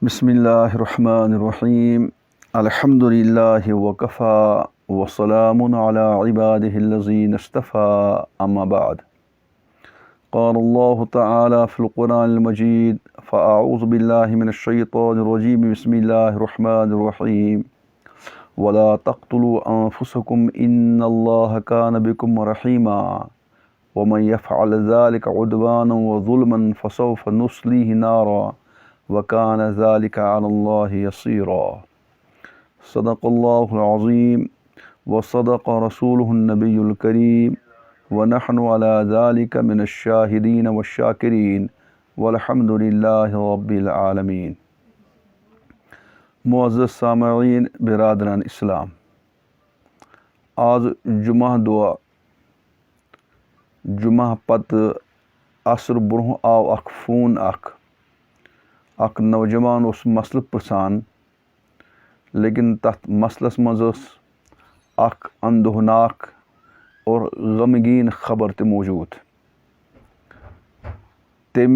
बिस्मिल्लाहिर्रहमानिर्रहीम अल्हम्दुलिल्लाहि वकफ़ा वस्सलामुन अला इबादिहिल्लज़ीना इस्तफ़ा अम्मा बाद क़ालल्लाहु तआला फ़िल क़ुरआनिल मजीद फ़अऊज़ु बिल्लाहि मिनश्शैतानिर्रजीम बिस्मिल्लाहिर्रहमानिर्रहीम वला तक़्तुलू अन्फ़ुसकुम इन्नल्लाहा कान बिकुम रहीमा वमन यफ़अल ज़ालिका उद्वानन व ज़ुल्मन फ़सौफ़ नुस्लीहि नारा वकान ज़ालिका अलल्लाहि यसीरा। सदक़ल्लाहुल अज़ीम व सदक़ रसूलुहुन नबियुल करीम व नहनु अला ज़ालिका मिनश्शाहिदीन वश्शाकिरीन वल्हम्दुलिल्लाहि रब्बिल आलमीन। मुअज़्ज़ज़ सामईन बिरादरान इस्लाम, आज जुमा दुआ जुमा पत असर ब्रोह आव अख फ़ोन अख नौजवान उस मसल प्रसान, लेकिन तथ मसलस मज़ अख अंदोहनाक और गमगीन खबर ते मौजूद। तम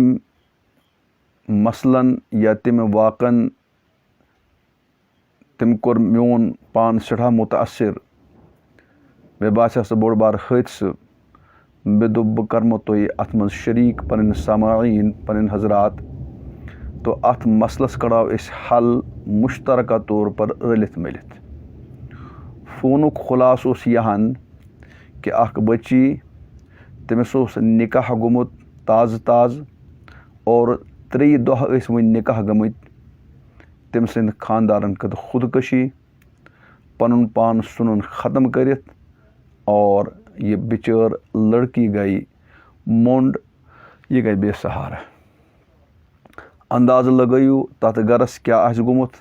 मसलन या तम वाकन तम कोर मोन पान सठा मुतासर। मे बासा सह बोड़ बार हादसा। मे दोप बह करमो तुह अथ मज शरीक पन सामाईन पन हजरात, तो अथ मसलस कड़ाव इस हल मुश्तरका तौर पर रलित मिलित। फ़ोनुक खुलास उस यहान कि अख बच्ची तमिस उस निकाह गुमुत ताज़ और 3 दह वन निकाह गमित। तम सद खानदारन कर खुदकशी, पनुन पान सुनन ख़त्म करित और ये बिचार लड़की गई मोंड, ये गई बेसहारा। अंदाज़ लगयू तथ गरस क्या आस गुमुत,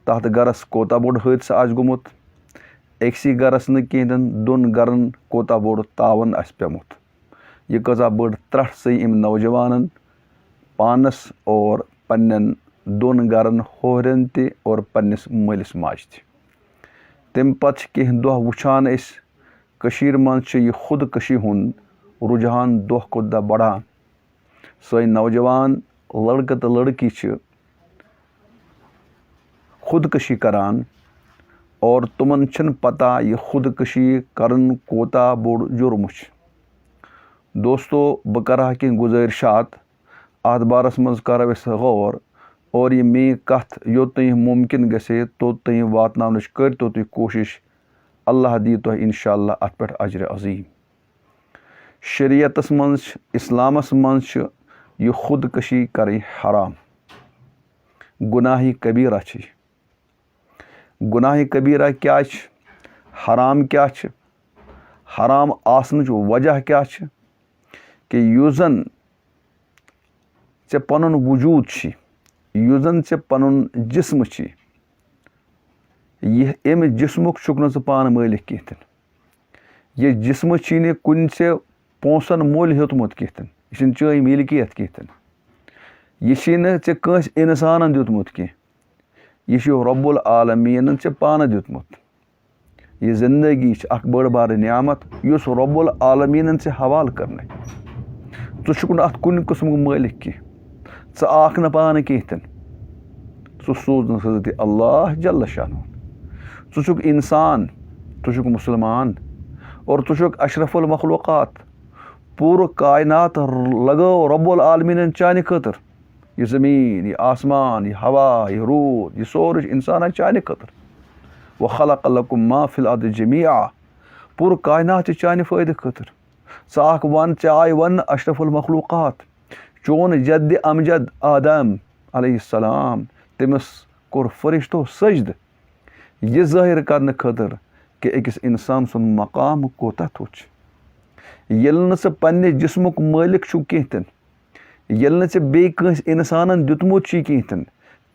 तथ गरस कोता बोड़ हादसा आस गुमुत। एकसी गरस न कहें 2 गरन कोता बोड़ तावन आस पेमुत। ये कज़ा बड़ त्रट सही इम नौजवानन पानस और पन्न 2 गरन होरन ते और पन्निस मलिस माज ते। तम पत कह दह वुछान कशीर मज यह खुदकशी हुन रुझान दह खुद दह बढ़ान। सही नौजवान लड़का तो लड़की खुदकशी करान और तुमन छन पता यह खुदकशी करन कोता बोड़ जुर्म। दोस्तों, बह कर कह गुजारिशात अत बारस मज करो गौर और ये मे कथ योत तुह मुमकिन गसे तो तुह वातनावनच करो तुह कोशिश। अल्लाह दी तुह इंशाअल्लाह अत पे अजर अजीम। शरीयतस मज इस्लामस मज यह खुदकशी कर हराम, गुनाह कबीरा छ। गुनाह कबीरा क्या हराम क्या हराम आसन वजह क्या कि युस जन ऐ पनुन वजूद युस जन ऐ पनुन जिस्म यह अमि जिस्मुक छुक न पान मालिक कहें। यह जिस्म ने कुन ऐ पोंसन मोल हेतमुत कहें, यह चे मिलकियत कहें। यह कस इंसान दितमुत कह, यह रब्बुल आलमीन ऐ पान दितमुत। यह जिंदगी अख बड़ बार नियामत युस रब्बुल आलमीन ऐ हवाल करने। षुक अत कुन किस्मुक मालिक कह, आख न पान कहें, सोज हजरत अल्लाह जल्ल शान। षुक इंसान, षुक मुसलमान और षुक अशरफुल मखलूक़ात। पूरा कायनात लगो रब्बुल आलमीन चान खतर। यह ज़मीन, यह आसमान, यह हवा, यह रूद, यह सोर इंसान चान खतर। व खलक़ लकुम मा फिल अर्दि जमीआ, पूरा कायनात चान फ़ायदे खतर। आख वन आय वन अशरफुल मखलूक़ात। चोन जद अमजद आदम अलैहिस्सलाम तमिस कोर फरिश्तो सजद, यह ज़ाहिर करने खतर कि अकिस इंसान सुन मकाम कोता तुछ। येल न स पन्ने जिस्मुक मालिक छु कहें, येल न बे कस इंसान दितमुत कहें,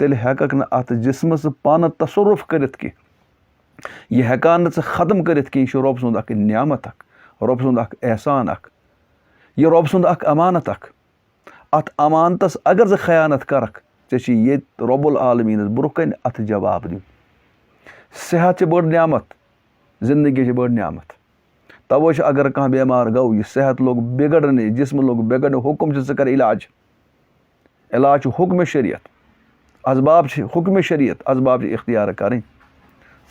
तेल हेकक न अत जिस्मस पान तसरुफ करित कह। यह हेकान न ख़त्म करित कह। यह रब सुंद अख नियामत रब सुंद अख एहसान यह रब सुंद अख अमानत अत अमानतस अगर ज़ खयानत करक ऐ ये रब्बुल आलमीन ब्रोह कन अत जवाब दिन। सेहत बड़ नियामत, जिंदगी बड़ नियामत। तवो अगर कह बेमार गो, यह सेहत लोग बिगड़ने, जिस्म लोग बिगड़ने, हुक्म कर इलाज, इलाज हुक्म शरीयत। اسباب چھِ حُکمہِ شریعت اسباب چھِ اختیار کَرٕنۍ.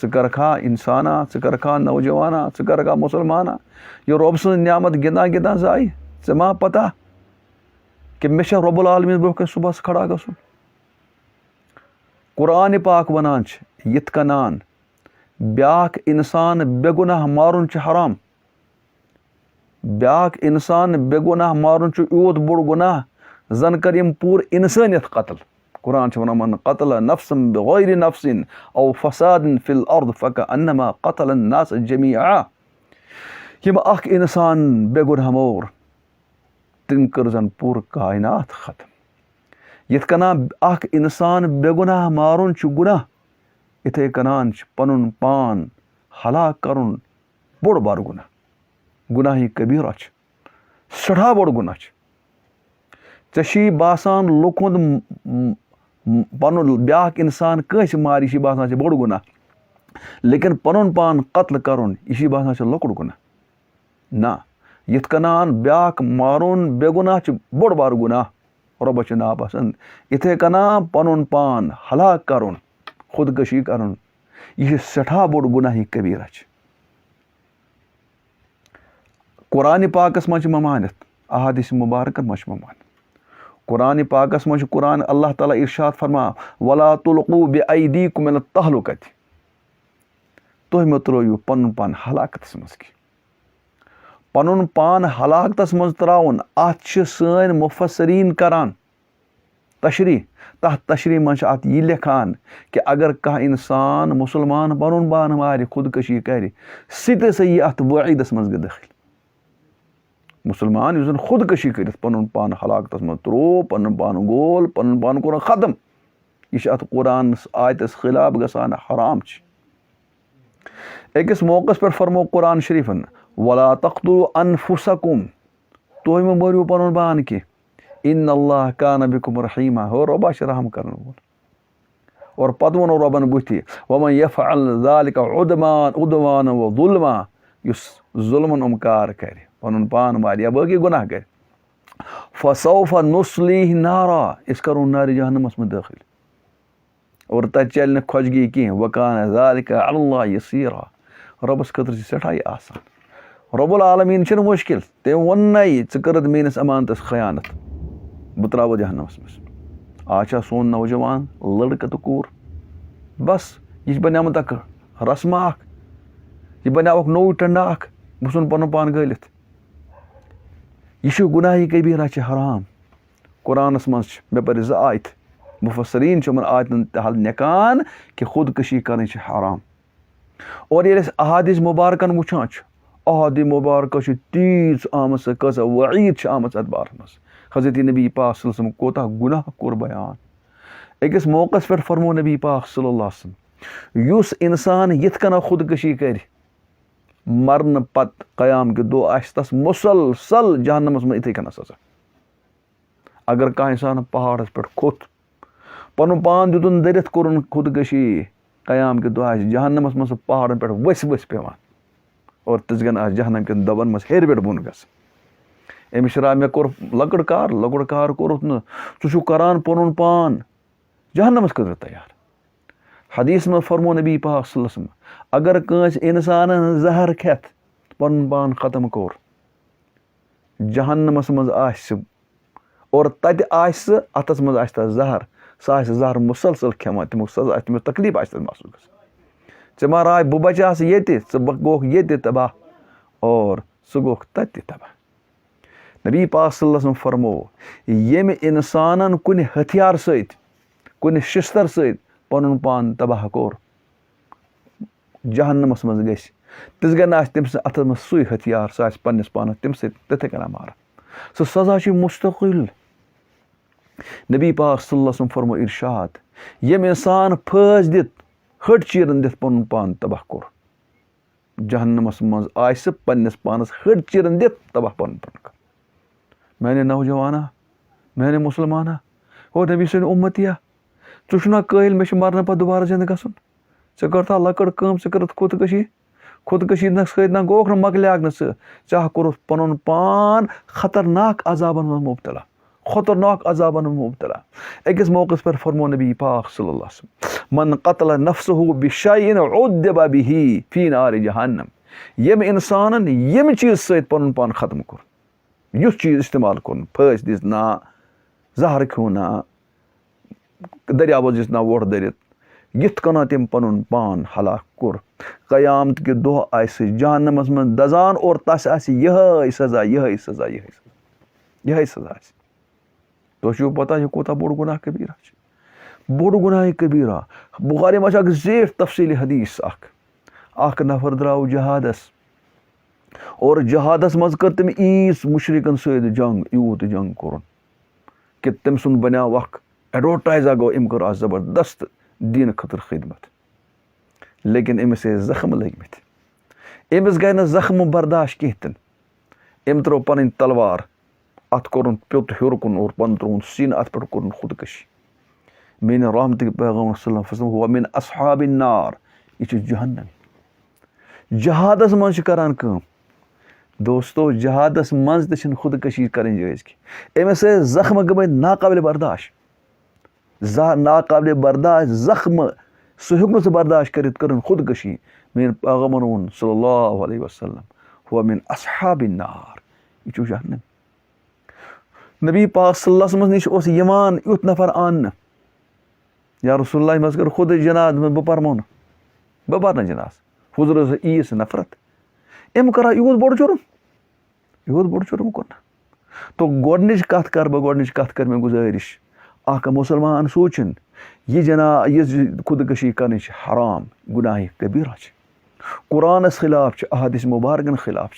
ژٕ کَرکھا اِنسانا ژٕ کَرکھا نوجوانا ژٕ کَرکھا مُسلمانا یہِ رۄب سٕنٛز نعمت گِنٛدان گِنٛدان ضایہِ. ژےٚ ما پتہ کہِ مےٚ چھا رۄب العالمیٖن برونٛہہ کَنہِ صُبحس کھڑا گژھُن. قرآنِ پاک وَنان چھِ یِتھ کَنان بیٛاکھ اِنسان بے گۄناہ مارُن چھُ حرام. بیٛاکھ اِنسان بے گۄناہ مارُن چھُ یوٗت بوٚڑ گۄناہ زَن کَرِ یِم پوٗرٕ اِنسٲنیت قتل. قرآن چھُ وَنان من قتل نفسن بغیر نفسن او فسادن فی الارض فکأنما قتل الناس جمیعا. ییٚمۍ اکھ اِنسان بے گۄناہ مور تٔمۍ کٔر زَن پوٗرٕ کاینات ختم. یِتھ کَنان اکھ اِنسان بے گۄناہ مارُن چھُ گۄناہ یِتھَے کَنان چھُ پَنُن پان ہلاک کَرُن بوٚڑ بارٕ گۄناہ. گۄناہی کبیٖرا چھِ سٮ۪ٹھاہ بوٚڑ گۄناہ چھِ. ژےٚ چھی باسان لُکھ ہُنٛد پَنُن بیٛاکھ اِنسان کٲنٛسہِ مارِ یہِ چھی باسان چھِ بوٚڑ گۄناہ لیکِن پَنُن پان قتل کَرُن یہِ چھی باسان چھِ لۄکُٹ گۄناہ. نہ یِتھ کَنان بیٛاکھ مارُن بے گۄناہ چھُ بوٚڑ بارٕ گۄناہ رۄبَس چھُ ناپسنٛد یِتھَے کَنان پَنُن پان ہلاک کَرُن خودکٔشی کَرُن یہِ چھِ سٮ۪ٹھاہ بوٚڑ گۄناہی کبیٖرا چھِ. قرآنِ پاکَس منٛز چھِ ممانِتھ احادیث مُبارکَن منٛز چھِ ممانِتھ. قرآنِ پاکَس منٛز چھُ قرآن اللہ تعالیٰ اِرشاد فرمان وَلا تُلقوٗ بِأَیدیٖکُم إِلَى التَّہلُکَةِ. تُہۍ مہٕ ترٛٲیِو پَنُن پان ہلاکتَس منٛز کینٛہہ. پَنُن پان ہلاکتَس منٛز ترٛاوُن اَتھ چھِ سٲنۍ مُفَسریٖن کَران تشریح. تَتھ تشریح منٛز چھِ اَتھ یہِ لیکھان کہِ اگر کانٛہہ اِنسان مُسلمان پَنُن پان مارِ خودکٔشی کَرِ سُہ تہِ ہسا یی اَتھ وعیٖدَس منٛز گٔے دٲخِل. مُسلمان یُس زَن خودکٔشی کٔرِتھ پَنُن پان ہلاکتَس منٛز ترٛوو پَنُن پان گول پَنُن پان کوٚرُن ختم یہِ چھِ اَتھ قرآنَس آیتَس خِلاف گژھان حرام چھِ. أکِس موقعَس پٮ۪ٹھ فرمو قرآن شریٖفن وَلا تَقتُلوٗ أَنفُسَکُم. تُہۍ مہٕ مٲرِو پَنُن پان کینٛہہ. اِنَّ اللّٰهَ کانَ بِکُم رحیٖما. ہو رۄبا چھِ رحم کَرن وول. اور پَتہٕ ووٚنو رۄبَن بٕتھِ وَمَن یَفعل ذَلِکَ عُدوانا وظُلما. یُس ظُلمَن یِم کار کَرِ پَنُن پان مارِ یا باقٕے گۄناہ کَرِ فَسَوفَ نُصلیٖہ نارا. أسۍ کَرون نارِ جہنمَس منٛز دٲخِل اور تَتہِ چَلہِ نہٕ خۄجگی کینٛہہ وَکانَ ذَلِکَ عَلَى اللّٰهِ یَسیٖرا. رۄبَس خٲطرٕ چھِ سٮ۪ٹھاہ یہِ آسان. رۄب العالمیٖن چھِنہٕ مُشکِل تٔمۍ ووٚننَے ژٕ کٔرٕتھ میٛٲنِس اَمانتَس خیانت بہٕ ترٛاوَتھ جہنمَس منٛز. آز چھا سون نوجوان لٔڑکہٕ تہٕ کوٗر بَس یہِ چھِ بَنیٛامُت اَکھ رسمہ اَکھ یہِ بَنیٛو اَکھ نوٚو ٹنٛڈا اَکھ بہٕ ژھُن پَنُن پان گٲلِتھ. یہِ چھُ گۄناہی کبیٖرا چھِ حرام. قرآنَس منٛز چھِ مےٚ پَرِ 2 آیتہٕ مُفَسریٖن چھِ یِمَن آیتَن تحت لیکھان کہِ خودکٔشی کَرٕنۍ چھِ حرام. اور ییٚلہِ أسۍ احادیث مُبارکَن وٕچھان چھِ احادیث مُبارکہ چھِ تیٖژ آمٕژ سۄ کۭژاہ وعیٖد چھِ آمٕژ اَتھ بارَس منٛز. حضرتِ نبی پاک صلی اللہ علیہ وسلم کوتاہ گۄناہ کوٚر بیان. أکِس موقعَس پٮ۪ٹھ فرمو نبی پاک صلی اللہ علیہ وسلم یُس اِنسان یِتھ کَنۍ خودکٔشی کَرِ مَرنہٕ پَتہٕ قیام کہِ دۄہ آسہِ تَس مُسلسل جہنمَس منٛز یِتھَے کَنۍ سزا. اگر کانٛہہ اِنسان پہاڑَس پٮ۪ٹھ کھوٚت پَنُن پان دیُتُن دٔرِتھ کوٚرُن خودکٔشی قیام کہِ دۄہ آسہِ جہنمَس منٛز سُہ پہاڑَن پٮ۪ٹھ ؤسۍ ؤسۍ پٮ۪وان اور تِژھ گٔنۍ آسہِ جہنم کٮ۪ن دۄبَن منٛز ہیٚرِ پٮ۪ٹھ بۄن گژھان. أمِس چھِ مےٚ کوٚر لۄکُٹ کار کوٚرُتھ نہٕ ژٕ چھُکھ کَران پَنُن پان جہنمَس خٲطرٕ تیار. حدیث منٛز فرمو نبی پاک صلی اللہ علیہ وسلم اگر کٲنٛسہِ اِنسانَن زہر کھٮ۪تھ پَنُن پان ختم کوٚر جہنمَس منٛز آسہِ سُہ اور تَتہِ آسہِ سُہ اَتھَس منٛز آسہِ تَتھ زہر سُہ آسہِ زہر مُسلسل کھٮ۪وان تَمیُک سزا آسہِ تٔمِس تکلیٖف آسہِ تَتھ محسوٗس گژھان. ژےٚ ما راے بہٕ بَچاوسہٕ ییٚتہِ ژٕ گوٚوکھ ییٚتہِ تباہ اور ژٕ گوٚوکھ تَتہِ تہِ تباہ. نبی پاک صلی اللہ علیہ وسلم فرمو ییٚمہِ اِنسانَن کُنہِ ہتھیار سۭتۍ کُنہِ شِستٕر سۭتۍ پَنُن پان تباہ کوٚر جہنمَس منٛز گژھِ تِژھ گٔنۍ آسہِ تٔمۍ سٕنٛدِ اَتھَس منٛز سُے ہتھیار سُہ آسہِ پنٛنِس پانَس تَمہِ سۭتۍ تِتھَے کَنۍ ماران. سُہ سزا چھُ مُستقل. نبی پاک صلی اللہ علیہ وسلم فرمو اِرشاد ییٚمۍ اِنسان پھٲسۍ دِتھ ۂٹۍ چیٖرَن دِتھ پَنُن پان تباہ کوٚر جہنمَس منٛز آسہِ سُہ پنٛنِس پانَس ۂٹۍ چیٖرَن دِتھ تباہ پَنُن پان کَرُن. میٛانہِ نوجوانا میٛانہِ مُسلمانا ہو نبی سٕنٛدِ اُمتیا ژٕ چھُکھ نا قٲیِل مےٚ چھُ مَرنہٕ پَتہٕ دُبارٕ زِندٕ گژھُن. ژےٚ کٔرتھا لۄکٕٹ کٲم ژٕ کٔرٕتھ خودکٔشی نہ سۭتۍ نہ گوٚوکھ نہٕ مۄکلیٛاکھ نہٕ ژٕ ژےٚ ہا کوٚرُتھ پَنُن پان خطرناک عذابَن منٛز مُبتلا खतरनाक अजाबन में मुब्तला। अकिस मौके पर फरमो नबी पाक सल्लल्लाहु अलैहि वसल्लम, मन क़तल नफ्सहु बिशैइन उद्दिब बिही फी नार जहन्नम। यम इंसान यम चीज सत पन पान खत्म कोर, युस चीज इस्तेमाल कोर, फस दिस ना, जहर खो ना, दरियाव दिस ना वोट दरित, यथ कना तम पन पान हलाक कोर, कयामत के दो आस जहन्नमस मन दजान और तस आस यह सजा यह सजा यह सजा यह सजा। तो पता यह कोता बोड़ गुनाह कबीरा, बोड़ गुनाह कबीरा। बुखारी मज जेठ तफसील हदीस अख नफर द्राव जहादस और जहादस मज कर तम ईस मुशरिकन सद जंग, यूत जंग कोर कि तम सुन बनो एडवर्टाइज गो, अम कर जबरदस्त दीन खतर खिदमत, लेकिन अमिस जख्म लगमत, अमिस गई न जख्म बर्दाश्त कहें, अम त्रो पन तलवार अत कोर प्योत हर कुन और पन त्रोन सीन अत पे कोर खुदकशी। मेन रहमत पैगम्बर हुआ मिन अस्हाबिन नार, यह जहन्नम। जहादस मज करान काम दोस्तों, जहादस मज त खुदकशी करें जायज कि अमिस जख्म गई नाकाबिल बर्दाश्त, नाकाबिल बर्दाश्त जख्म सह हेक बर्दाश्त कर खुदकशी। मेन पैगम्बर वोन सल्लल्लाहु अलैहि वसल्लम हुआ मिन अस्हाबिन नार, यह जहन्नम। नबी पाक सल्लल्लाहु अलैहि वसल्लम निश यमान युत नफर आन, या रसूलुल्लाह मज कर खुद जनाज में बह परमो बह पर जनाज, हुजूर ईस नफरत, अम करा यूत बोड़ जुर्म, यूत बोड़ जुर्म कोर। तो गोडनिच कथ कर बह गोडनिच कथ कर मे गुजारिश, अख मुसलमान सोचन यह खुदकशी कर हराम गुनाह कबीरा, कुरानस खिलाफ, अहादीस मुबारकन खिलाफ।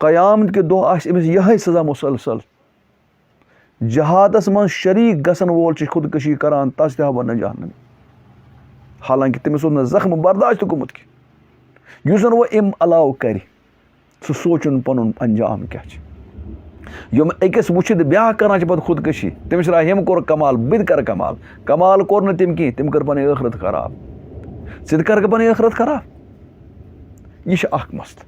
कयामत के दो आस अमिस यह सजा मुसलसल। जहादस मन शरीक गसन वोल खुदकशी करान, तस तह वन जहन्नम, हालांकि तमिस न जख्म बर्दाश्त गुमुत कि युस वो अम अलाव कर, सह सोचन पन अंजाम क्या यम अकिस वुचित ब्याह करान पे खुदकशी, तमिस यम कोर कमाल बह कर कमाल, कमाल कोर न तम कहें, तम कर पन आखरत खराब, ज कर पन आखरत खराब। यह अख मसल।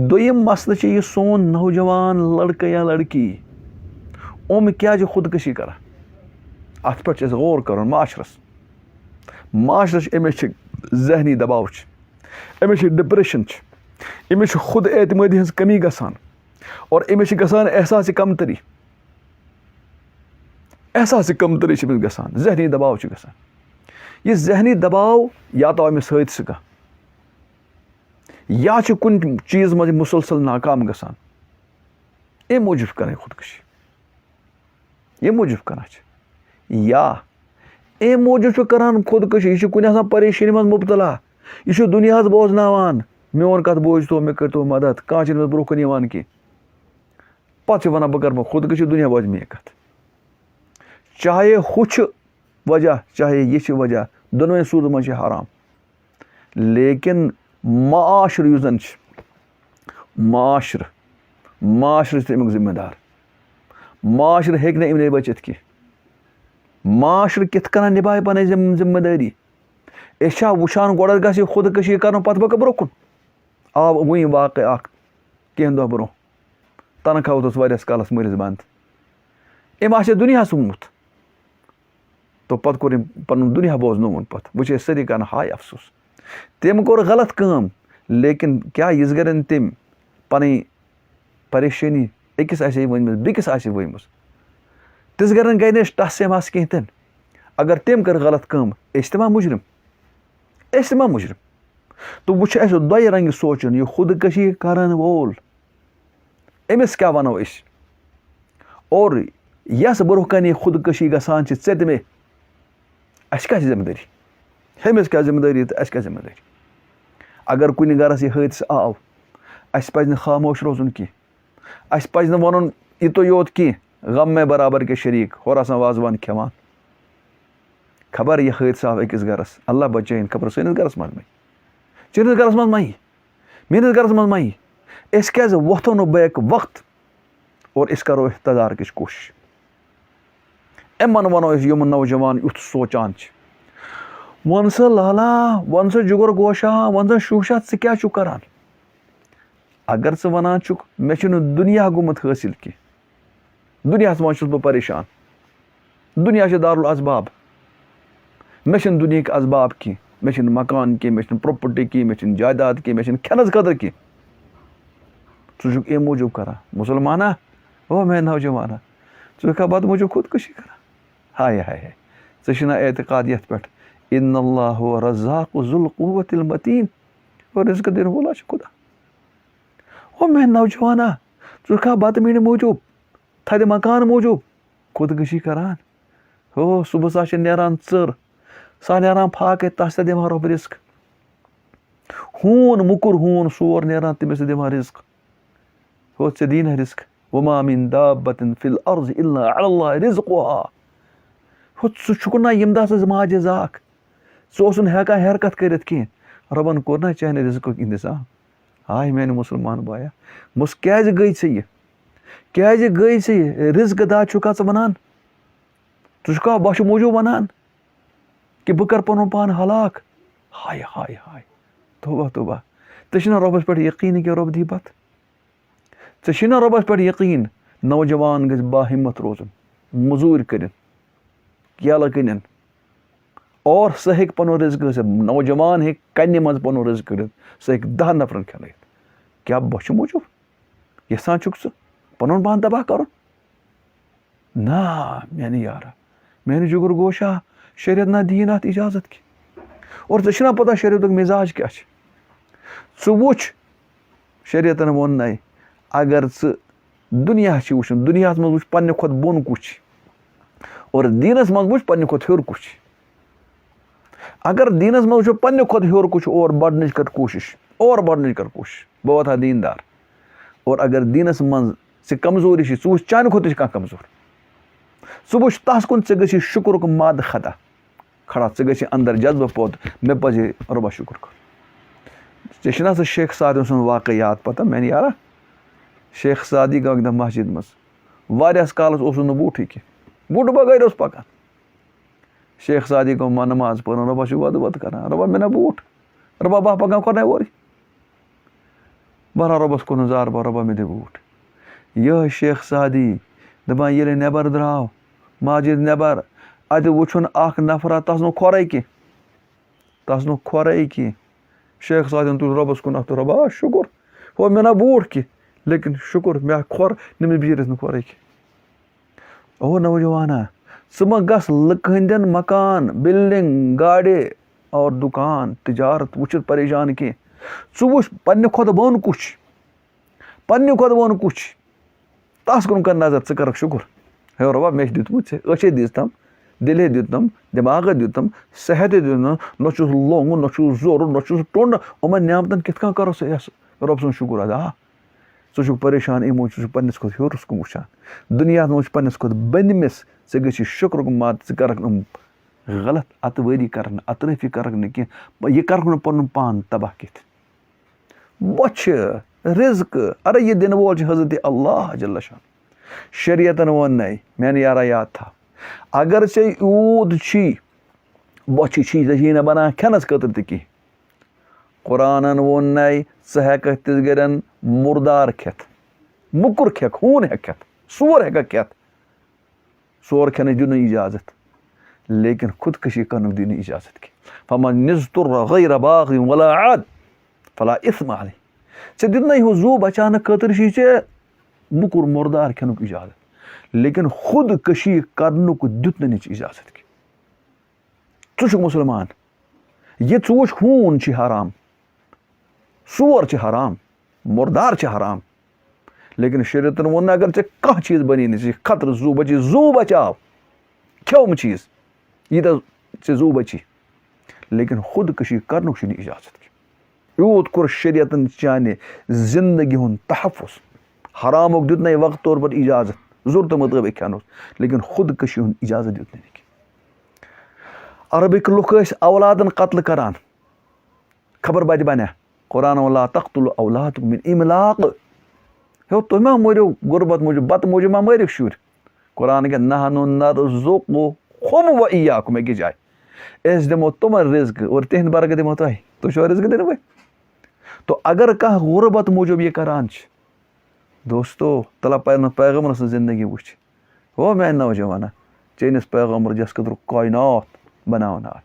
दोयम मसल यह सोन नौजवान लड़का या लड़की ओम क्या खुदकशी कर, अत पे गौर कर। माशरस माशरस अमिस जहनी दबाव, अमिस डिप्रेशन, अमिस खुद एतमादी हज कमी गसान, और अमिस गसान एहसास कमतरी, एहसास कमतरी अमिस गसान, जहनी दबाव गसान। यह जहनी दबाव या तो अमिस हादसा कह, या कुन चीज मज मुसलसल नाकाम गसान, अम मूजूब कर खुदकशी, ये मूजूब कर, या अम मूजूब करान खुदकशी, यह कुन परेशानी मज मुबतला, यह दुनिया बोजनावान, मोन कत बोज तो मे कर तो मदद, कह ब्रोह कन कह पे वन बह कर खुदकशी, दुनिया बोज मे कत। चाहे हुछ वजह चाहे यह वजह, दोनों सूद मज हराम, लेकिन माशर युस जन माशर अमुक जिम्मेदार, माशर हेक न अमे बचित कि माशर कित कन निभाए पन जिम्मेदारी। असा वुचान गोड़ ग खुदकशी कर पे बह ब्रोह कुन आव वही वाक़ कह दह ब्रोह, तनख्वाह वोत वारियास कालस मरिस बंद, अम आसे दुनिया सुमुत, तो पे कोर पन दुनिया बोजनोवन पे वो सारी कर हाय अफसोस, तम कोर गलत काम, लेकिन क्या यस गरन तम पन परेशानी अकिस वन बेकिस वन, तिस गरन गई टस मस कहें। अगर तम कर गलत काम तमा मुजरिम, तमा मुजरिम। तो वो दोय रंग सोचन, यह खुदकशी करन वोल अमिस क्या वनो अस, और यस ब्रोह कन खुदकशी गसान ऐ मे अस क्या जिम्मेदारी, हमिस क्या जिम्मेदारी तो अस क्या जिम्मेदारी। अगर कुन गरस यह हादसा आव, अस पज खामोश रोजन कह, अस पज वन इत योत कह गम में बराबर के शरीक और वाजवान खेवान। खबर यह हादसा आव अकिस गरस, अल्लाह बचाइन, खबर सैनिस गरस मज मई, चनिस गरस मज मई, मेनिस गरस मज मई, अस क्या वोथो न बैक वक्त और अस करो तदारक कोशिश। अमन वनो यम नौजवान युथ सोचान वन सा लाला, वन सा जुगर गोशा, वन सा शूशा, ज क्या करान। अगर ज वनान मे दुनिया गुमुत हासिल कह, دُنیاہَس منٛز چھُس بہٕ پریشان. دُنیا چھِ دارُل اسباب. مےٚ چھِنہٕ دُنہِکۍ اسباب کینٛہہ. مےٚ چھِنہٕ مکان کینٛہہ, مےٚ چھِنہٕ پرٛوپرٹی کینٛہہ, مےٚ چھِنہٕ جایداد کینٛہہ, مےٚ چھِنہٕ کھٮ۪نَس خٲطرٕ کینٛہہ. ژٕ چھُکھ اَمہِ موٗجوٗب کران. مُسلمانا او میٛانہِ نوجوانا, ژٕ چھُکھا بَدٕ موٗجوٗب خودکٔشی کران؟ ہاے ہاے ہاے, ژےٚ چھُنا اعتقاد یَتھ پٮ۪ٹھ اِن اللہ هو الرزاق ذو القوة المتین, اور رِزقہٕ دِنہٕ وولا چھُ خدا. او میٛانہِ نوجوانا, ژٕ چھُکھا بَتہٕ میٖنہِ موٗجوٗب, تھدِ مکان موٗجوٗب خودکٔشی کران؟ ہو صُبحس چھِ نیران ژٔر, سۄ نیران پھاکَے, تَس تہِ دِوان رۄب رِزق. ہوٗن مُکُر ہوٗن سور نیران, تٔمِس تہِ دِوان رِزق. ہو ژےٚ دی نہ رِزق. وما من دابة في الأرض إلا على الله رزقها. ہو ژٕ چھُکھ نا ییٚمہِ دۄہ ژٕ ماجہِ زاکھ, ژٕ اوسُن ہٮ۪کان حرکت کٔرِتھ کینٛہہ, رۄبَن کوٚر نا چانہِ رِزقُک اِنتظام. ہاے میٛانہِ مُسلمان بایا, کیٛازِ گٔے ژےٚ یہِ؟ کیٛازِ گٔے ژےٚ یہِ؟ رِزقہٕ داد چھُکھا ژٕ وَنان؟ ژٕ چھُکھا بۄچھِ موٗجوٗب وَنان کہِ بہٕ کَرٕ پَنُن پان ہلاک؟ ہاے ہاے ہاے, توبہ توبہ. ژےٚ چھُنا رۄبَس پٮ۪ٹھ یقیٖن کہِ رۄب دی پَتہٕ؟ ژےٚ چھُے نا رۄبَس پٮ۪ٹھ یقیٖن؟ نوجوان گژھِ باہِمت روزُن, موٚزوٗرۍ کٔرِتھ, کیلہٕ کٕنِنۍ, اور سُہ ہیٚکہِ پَنُن رِزق ٲسِتھ. نوجوان ہیٚکہِ کَنہِ منٛز پَنُن رِزق کٔڑِتھ, سُہ ہیٚکہِ 10 نفرَن کھٮ۪نٲیِتھ. کیٛاہ بۄچھِ موٗجوٗب یَژھان چھُکھ ژٕ پَنُن پان تباہ کَرُن؟ نا میٛانہِ یارا, میٛانہِ جُگر گوشا, شریعت نہ دِیِن اَتھ اِجازت کینٛہہ. اور ژےٚ چھُنا پَتہ شریعتُک مِزاج کیٛاہ چھِ؟ ژٕ وٕچھ, شریعتن ووٚننَے اگر ژٕ دُنیا چھِ وٕچھُن, دُنیاہَس منٛز وٕچھ پنٛنہِ کھۄتہٕ بۄن کُس چھِ, اور دیٖنَس منٛز وٕچھ پنٛنہِ کھۄتہٕ ہیوٚر کُس چھِ. اگر دیٖنَس منٛز وٕچھو پنٛنہِ کھۄتہٕ ہیوٚر کُس چھُ, اور بَڑنٕچ کر کوٗشِش, اور بَڑنٕچ کر کوٗشِش, بہٕ واتہٕ ہا دیٖندار. اور اگر دیٖنَس منٛز ژےٚ کمزوٗری چھِ, ژٕ وٕچھ چانہِ کھۄتہٕ تہِ چھِ کانٛہہ کمزور. ژٕ وٕچھ تَس کُن, ژےٚ گژھی شُکرُک مادٕ کھڑا, ژٕ گژھی اَندر جذبہٕ پوٚد, مےٚ پَزِ رۄبَس شُکُر کَرُن. ژےٚ چھُنا سُہ شیخ سعدی سُنٛد واقعہٕ یاد پَتہ میٛانہِ یارا؟ شیخ سعدی گوٚو اَکہِ دۄہ مسجد منٛز, واریاہَس کالَس اوسُس نہٕ بوٗٹھٕے کینٛہہ, بوٗٹہٕ بغٲر اوس پَکان. شیخ سعدی گوٚو ما نماز پٔرٕن, رۄبا چھُ وَدٕ وَدٕ کران, رۄبا مےٚ نا بوٗٹھ, رۄبا بہٕ پَکان کھۄرنَے اورٕے. بہرحال رۄبَس کوٚرُن زارٕ پار, رۄبا مےٚ دِ بوٗٹھ. یِہوٚے شیخ سعدی دَپان ییٚلہِ نٮ۪بر درٛاو, مسجد نٮ۪بر, اَتہِ وٕچھُن اکھ نفرا, تَس نہٕ کھۄرَے کینٛہہ, تَس نہٕ کھۄرَے کینٛہہ. شیخ سعدیَن تُل رۄبَس کُن اَتھٕ, رۄبا شُکُر, ہو مےٚ نا بوٗٹھ کینٛہہ, لیکِن شُکُر مےٚ کھۄر نِمٕژ بِچٲرِس نہٕ کھۄرَے کینٛہہ. او نوجوانا, ژٕ مہ گژھ لُکہٕ ہٕنٛدٮ۪ن مکان, بِلڈِنٛگ, گاڑِ اور دُکان, تِجارت وٕچھِتھ پریشان کینٛہہ. ژٕ وٕچھ پنٛنہِ کھۄتہٕ بۄن کُس چھِ, پنٛنہِ کھۄتہٕ بۄن کُس چھِ, تَس کُن کر نظر, ژٕ کَرکھ شُکُر. ہے رۄبا مےٚ چھِ دیُتمُت ژےٚ, أچھے دِژتَم, دِلے دیُتنَم, دٮ۪ماغے دیُتنَم, صحتے دیُتنَم, نہ چھُس لوٚنٛگ, نہ چھُس زوٚر, نہ چھُس ٹوٚنٛڈ, یِمَن نعمتَن کِتھ کٔنۍ کَرو سا رۄب سُنٛد شُکُر ادا؟ ژٕ چھُکھ پریشان اَمہِ موٗجوٗب, ژٕ چھُکھ پنٛنِس کھۄتہٕ ہیوٚرَس کُن وٕچھان. دُنیاہَس منٛز چھُ پنٛنِس کھۄتہٕ بٔنمِس, ژےٚ گژھی شُکرُک ماد, ژٕ کَرکھ نہٕ غلط اَتوٲری کَرکھ نہٕ, اَترٲفی کَرکھ نہٕ کینٛہہ, یہِ کَرکھ نہٕ پَنُن پان تباہ کِتھ. بۄچھِ, رِزقہٕ, اَدٕ یہِ دِنہٕ وول چھُ حضرتِ اللہ جل شان. شریعتن ووٚننَے میٛانہِ یارا یاد تھاو, اگر ژےٚ یوٗت چھی, بۄچھِ چھی, ژےٚ چھی نہٕ بَنان کھٮ۪نَس خٲطرٕ تہِ کینٛہہ, قرآنن ووٚننَے ژٕ ہٮ۪ککھ تِژھ گرٮ۪ن مُردار کھٮ۪تھ, مُکُر کھٮ۪کھ, ہوٗن ہٮ۪کھ کھٮ۪تھ, سور ہٮ۪ککھ کھٮ۪تھ, سور کھٮ۪نٕچ دِیُن نہٕ اِجازت, لیکِن خودکٔشی کرنُک دی نہٕ اِجازت کینٛہہ. فمن اضطر غیر باغ ولا عاد فلا اثم علیہ. ژےٚ دیُتنَے ہُہ زُو بچاونہٕ خٲطرٕ چھُے ژےٚ مُکُر مُردار کھٮ۪نُک اِجازت, لیکِن خودکٔشی کرنُک دیُت نہٕ نِچ اِجازت کینٛہہ. ژٕ چھُکھ مُسلمان, یہِ ژٕ وٕچھ ہوٗن چھِ حرام, سور چھِ حرام, مُردار چھِ حرام, لیکِن شریعتن ووٚن نہٕ اگر ژےٚ کانٛہہ چیٖز بنی نہٕ, ژےٚ چھِ خطرٕ زُو بچی, زُو بچاو, کھٮ۪وم چیٖز ییٖتیٛاہ ژےٚ زُو بچی, لیکِن خودکٔشی کرنُک چھُنہٕ اِجازت کینٛہہ. یوٗت کوٚر شریعتن چانہِ زندگی ہُنٛد تحفظ, حرامُک دیُتنَے وقت طور پر اِجازت, ضوٚرتہٕ مُطٲبِق کھٮ۪نُک, لیکِن خودکٔشی ہُنٛد اِجازت دیُت نہٕ کینٛہہ. عربٕکۍ لُکھ ٲسۍ اولادن قتل کران, خبر بتہِ بنیا, قرآن ووٚن لا تقتلوا اولادکم من املاق. ہے تُہۍ ما مٔرِو غُربت موٗجوٗب, بتہٕ موٗجوٗب ما مٲرِکھ شُرۍ. قرآن کیٛاہ نحنُ نرزُقُکُم وإیاکُم, أکِس جایہِ, أسۍ دِمو تِمن رِزقہٕ اور تِہنٛدِ برکت دِمو تۄہہِ, تُہۍ چھِوا رِزقہٕ دِنہٕ وٲلۍ. تو اگر کانٛہہ غُربت موٗجوٗب یہِ کران چھِ, دوستو تلہ پنُن پیغمبر سٕنٛز زندگی وٕچھ, हो میانہِ نوجوانا چٲنِس پیغمبر یس خٲطرٕ کاینات بناوان آو